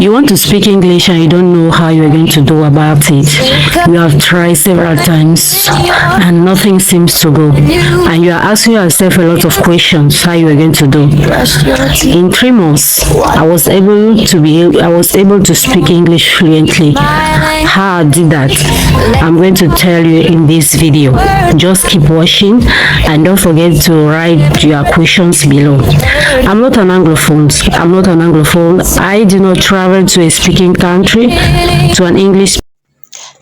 You want to speak English and you don't know how you're going to do about it. You have tried several times and nothing seems to go. And you are asking yourself a lot of questions how you are going to do. In 3 months, I was able to speak English fluently. How I did that, I'm going to tell you in this video. Just keep watching and don't forget to write your questions below. I'm not an Anglophone. I do not travel to a speaking country, to an English.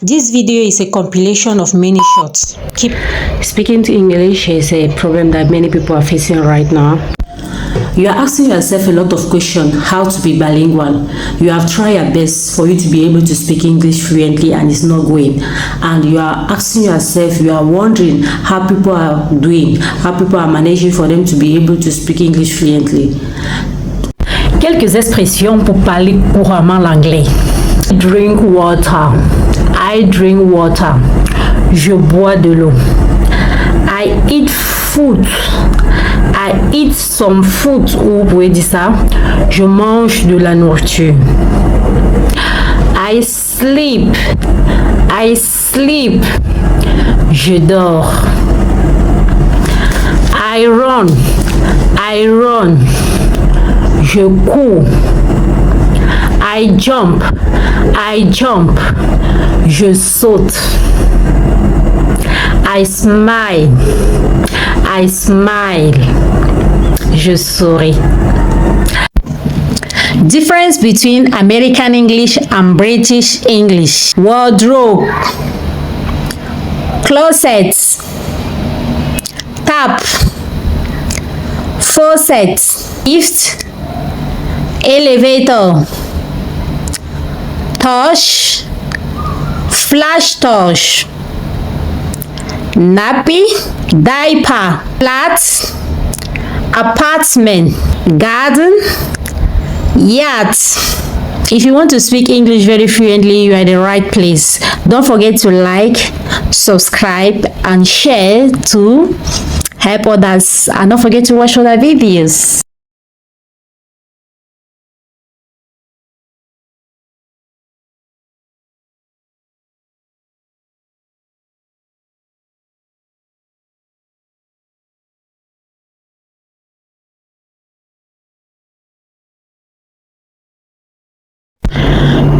This video is a compilation of many shots. Keep speaking to English is a problem that many people are facing right now. You are asking yourself a lot of questions how to be bilingual. You have tried your best for you to be able to speak English fluently and it's not going. And you are asking yourself, you are wondering how people are doing, how people are managing for them to be able to speak English fluently. Quelques expressions pour parler couramment l'anglais. Drink water. I drink water. Je bois de l'eau. I eat food. I eat some food. Ou vous pouvez dire ça. Je mange de la nourriture. I sleep. I sleep. Je dors. I run. I run. Je cours. I jump. I jump. Je saute. I smile. I smile. Je souris. Difference between American English and British English. Wardrobe. Closet. Tap. Faucet. Lift. Elevator. Torch. Flash torch. Nappy. Diaper. Flat. Apartment. Garden. Yacht. If you want to speak English very fluently, you are in the right place. Don't forget to like, subscribe, and share to help others. And don't forget to watch other videos.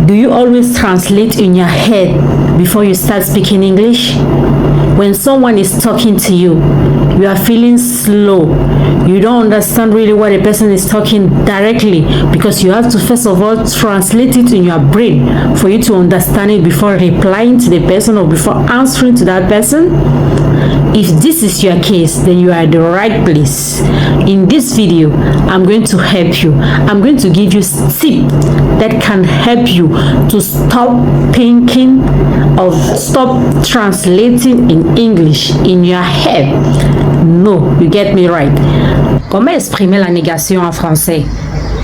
Do you always translate in your head before you start speaking English? When someone is talking to you, you are feeling slow. You don't understand really what a person is talking directly because you have to first of all translate it in your brain for you to understand it before replying to the person or before answering to that person. If this is your case, then you are at the right place. In this video, I'm going to help you. I'm going to give you tips that can help you to stop thinking or stop translating in English in your head. No, you get me right. Comment exprimer la négation en français?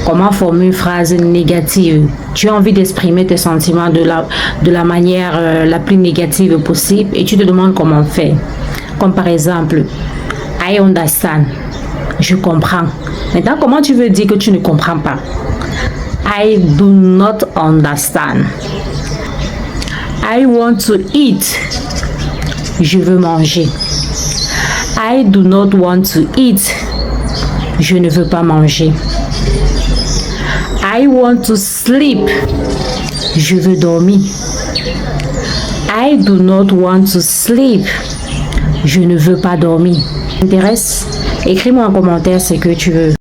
Comment former une phrase négative? Tu as envie d'exprimer tes sentiments de la manière la plus négative possible et tu te demandes comment faire. Comme par exemple, I understand. Je comprends. Maintenant, comment tu veux dire que tu ne comprends pas? I do not understand. I want to eat. Je veux manger. I do not want to eat. Je ne veux pas manger. I want to sleep. Je veux dormir. I do not want to sleep. Je ne veux pas dormir. T'intéresse? Écris-moi en commentaire ce que tu veux.